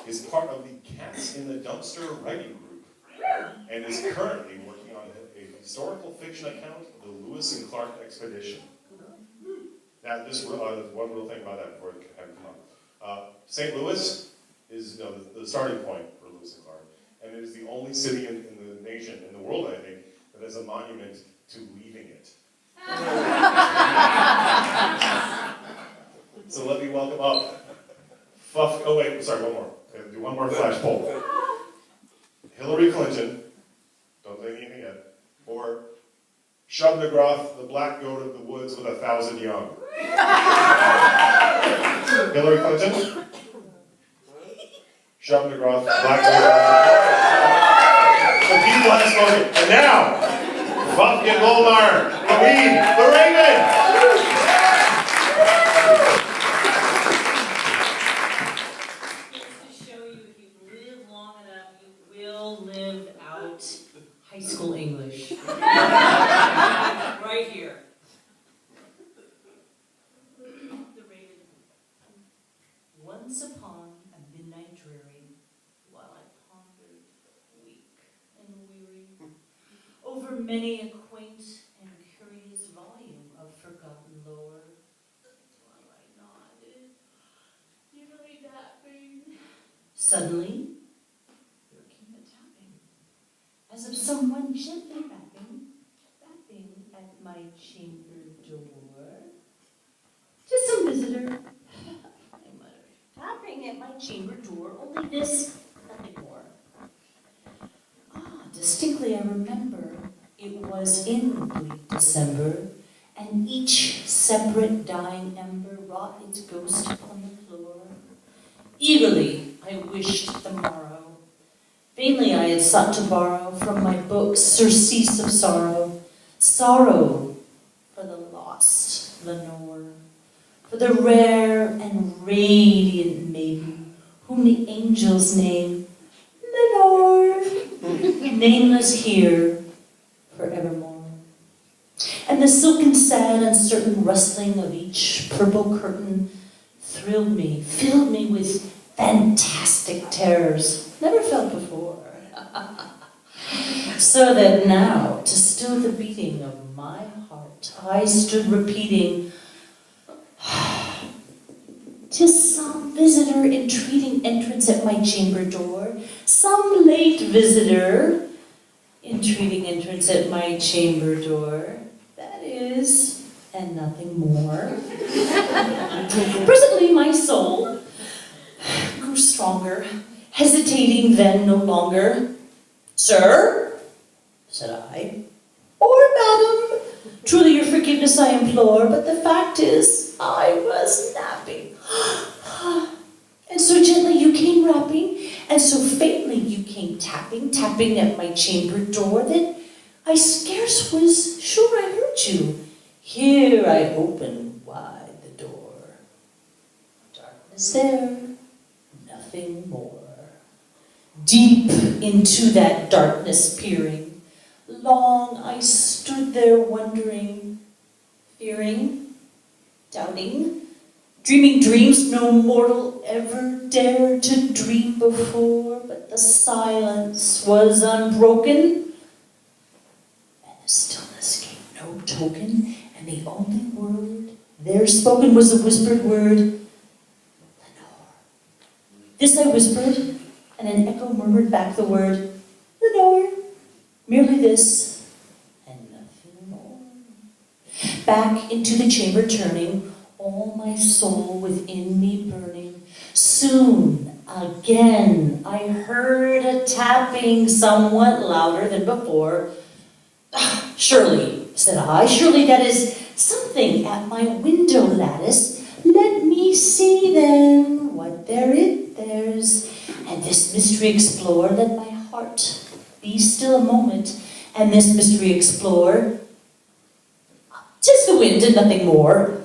is part of the Cats in the Dumpster writing group and is currently working on a historical fiction account of the Lewis and Clark expedition. Now, this one real thing about that before I have it come up. St. Louis is the starting point for Lewis and Clark, and it is the only city in the nation, in the world, I think, that has a monument to leaving it. So let me welcome up oh wait, sorry, one more. Okay, do one more flash poll. Hillary Clinton, don't say anything yet, or Shub McGrath, the black goat of the woods with 1,000 young. Hillary Clinton, Shub McGrath, black goat of the woods. The people have spoken. And now, Fufkin, Vollmayar, the Raven. High school English. Right here. The Raven. Once upon a midnight dreary, while I pondered, weak and weary, over many a quaint and curious volume of forgotten lore, while I nodded, nearly napping, suddenly, as of someone gently rapping at my chamber door. Just some visitor, I muttered, tapping at my chamber door, only this, nothing more. Distinctly I remember it was in bleak December, and each separate dying ember wrought its ghost upon the floor. Eagerly I wished the morrow. Vainly I had sought to borrow from my books surcease of sorrow, sorrow for the lost Lenore, for the rare and radiant maiden whom the angels name Lenore, nameless here forevermore. And the silken sad uncertain rustling of each purple curtain thrilled me, filled me with fantastic terrors never felt before. So that now, to still the beating of my heart, I stood repeating, "'Tis some visitor entreating entrance at my chamber door, some late visitor entreating entrance at my chamber door, that is, and nothing more." Presently my soul grew stronger, hesitating then no longer. "Sir," said I, "or madam, truly your forgiveness I implore, but the fact is, I was napping." "And so gently you came rapping, and so faintly you came tapping at my chamber door, that I scarce was sure I heard you. Here I opened wide the door. Darkness there, nothing more. Deep into that darkness peering, long I stood there wondering, fearing, doubting, dreaming dreams no mortal ever dared to dream before, but the silence was unbroken, and the stillness gave no token, and the only word there spoken was a whispered word, Lenore. This I whispered, and an echo murmured back the word, Lenore, merely this, and nothing more. Back into the chamber turning, all my soul within me burning. Soon, again, I heard a tapping somewhat louder than before. "Surely," said I, "surely that is something at my window lattice. Let me see then what there's, and this mystery explore. Let my heart be still a moment, and this mystery explore. 'Tis the wind and nothing more.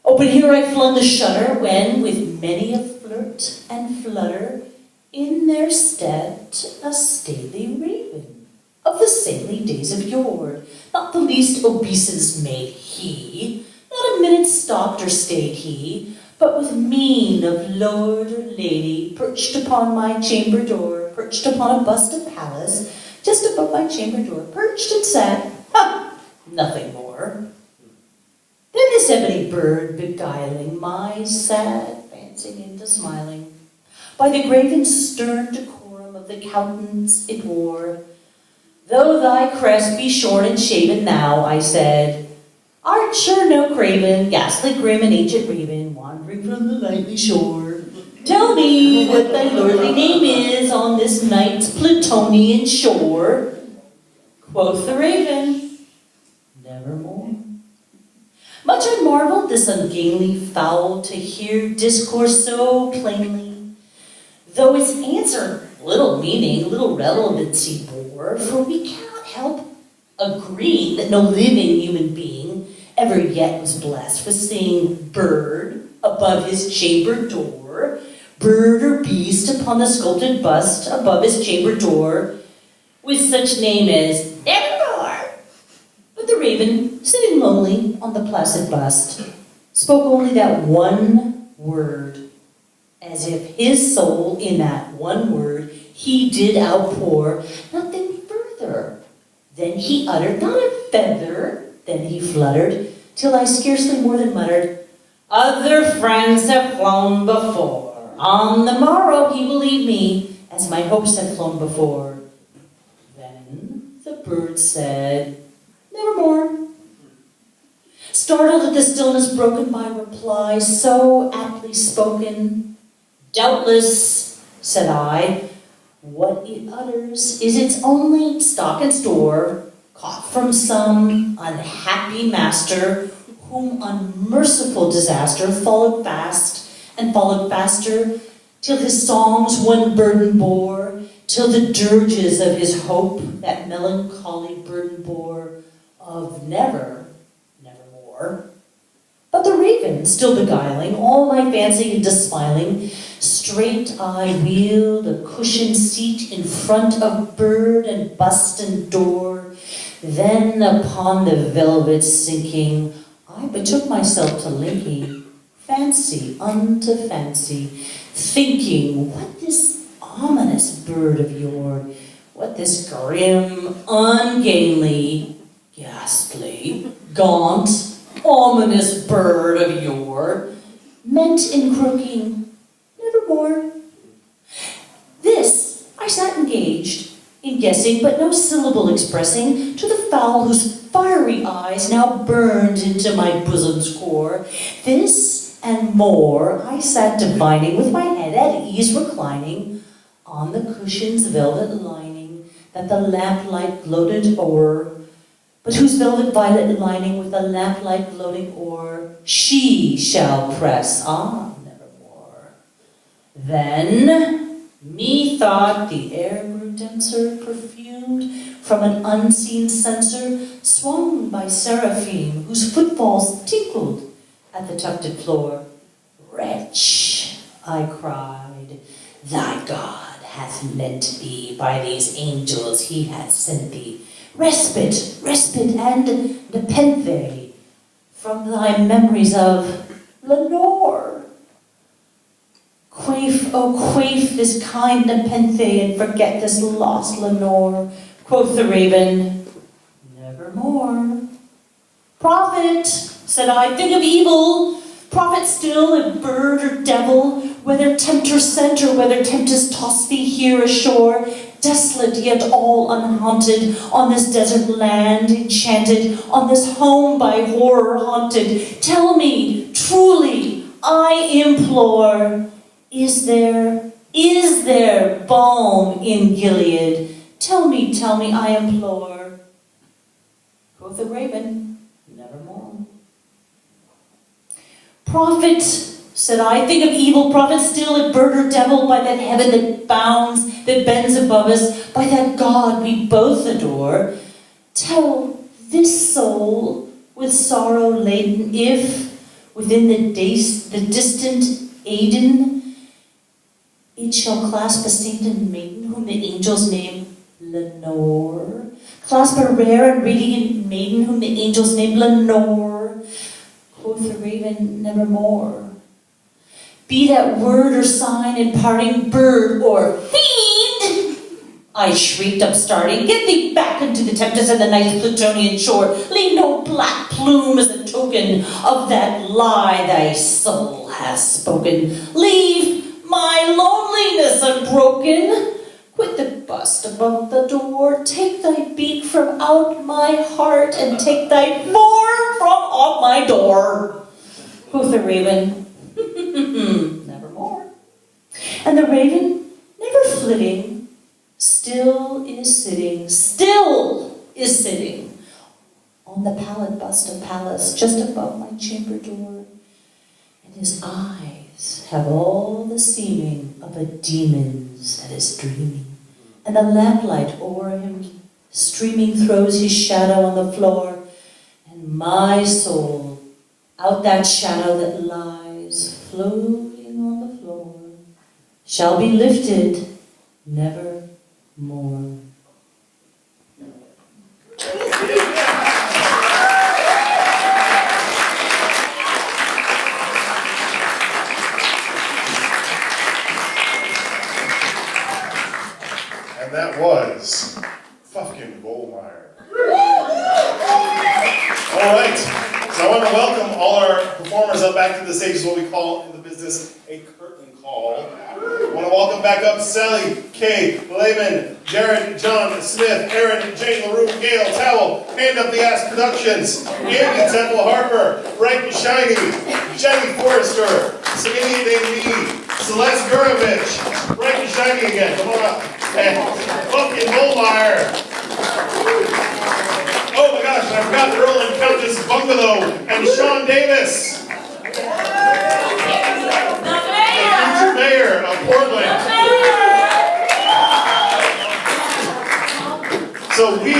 Open here I flung the shutter, when, with many a flirt and flutter, in their stepped a stately raven, of the saintly days of yore. Not the least obeisance made he, not a minute stopped or stayed he, but with mien of lord or lady, perched upon my chamber door, perched upon a bust of Pallas, just above my chamber door, perched and sat, nothing more. Then this ebony bird beguiling my sad fancy into smiling, by the grave and stern decorum of the countenance it wore, though thy crest be shorn and shaven, thou, I said, art sure no craven, ghastly grim and ancient raven, wandering from the nightly shore. Tell me what thy lordly name is on this night's Plutonian shore. Quoth the raven, nevermore. Much I marveled this ungainly fowl to hear discourse so plainly, though its answer little meaning, little relevancy bore, for we cannot help agreeing that no living human being ever yet was blessed with seeing bird above his chamber door, bird or beast upon the sculpted bust above his chamber door, with such name as Nevermore. But the raven, sitting lonely on the placid bust, spoke only that one word, as if his soul in that one word he did outpour, nothing further. Then he uttered not a feather, then he fluttered, till I scarcely more than muttered, other friends have flown before. On the morrow he will leave me, as my hopes have flown before. Then the bird said, nevermore. Startled at the stillness broken by reply so aptly spoken, doubtless, said I, what it utters is its only stock and store, caught from some unhappy master, whom unmerciful disaster followed fast and followed faster, till his songs one burden bore, till the dirges of his hope that melancholy burden bore, of nevermore. But the raven, still beguiling all my fancy into smiling, straight I wheeled a cushioned seat in front of bird and bust and door. Then upon the velvet sinking, I betook myself to linking fancy unto fancy, thinking what this ominous bird of yore, what this grim, ungainly, ghastly, gaunt, ominous bird of yore meant in croaking, nevermore. This I sat engaged in guessing, but no syllable expressing, to the fowl whose fiery eyes now burned into my bosom's core. This and more I sat divining, with my head at ease reclining on the cushion's velvet lining, that the lamplight gloated o'er, but whose velvet violet lining with the lamplight gloating o'er she shall press on nevermore. Then methought the air grew denser, perfumed from an unseen censer, swung by seraphim, whose footfalls tinkled at the tufted floor. Wretch, I cried, thy God hath meant thee, by these angels he hath sent thee, respite, and nepenthe from thy memories of Lenore. Quaff, oh quaff this kind nepenthe, and forget this lost Lenore. Quoth the raven, nevermore. Prophet, said I, think of evil, prophet still, if bird or devil, whether tempter sent or whether tempest tossed thee here ashore, desolate yet all unhaunted, on this desert land enchanted, on this home by horror haunted. Tell me, truly, I implore, is there balm in Gilead? Tell me, I implore. Quoth the raven, nevermore. Prophet, said I, think of evil, prophet still, if bird or devil, by that heaven that bounds, that bends above us, by that God we both adore, tell this soul with sorrow laden, if within the distant Aidenn it shall clasp a saint and maiden whom the angels name Lenore, clasp a rare and radiant maiden whom the angels name Lenore. Quoth the raven, nevermore. be that word or sign imparting bird or fiend, I shrieked upstarting, get thee back into the tempest and the nice Plutonian shore. Leave no black plume as a token of that lie thy soul has spoken. Leave my loneliness unbroken. Quit the bust above the door. Take thy beak from out my heart and take thy form from off my door. Quoth the raven, nevermore. And the raven, never flitting, still is sitting on the pallid bust of Pallas just above my chamber door. And his eyes have all the seeming of a demon's that is dreaming. And the lamplight o'er him streaming throws his shadow on the floor. And my soul, out that shadow that lies floating on the floor, shall be lifted never more. And that was Fufkin Vollmayar. All right, so I want to welcome all our performers up back to the stage, is what we call in the business a curtain call. I want to welcome back up Sally, Kay, Lehman, Jared, John, Smith, Aaron, Jane LaRue, Gail, Towel, Hand Up the Ass Productions, Andy Temple Harper, Bright and Shiny, Jenny Forrester, Skinny Name Celeste Gurovich, Bright and Shiny again, come on up, and Fufkin Vollmayar. Oh my gosh, and I forgot Earl and Countess Bungalow and Sean Davis, the future mayor of Portland. So we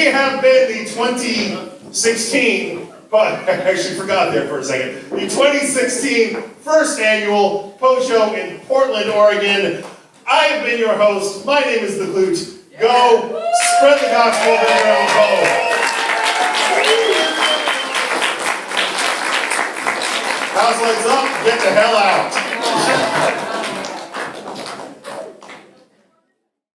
have been the 2016, but I actually forgot there for a second, the 2016 first annual Poe Show in Portland, Oregon. I have been your host. My name is The Glute. Go spread the gospel of Edgar Allan Poe. House lights up, get the hell out.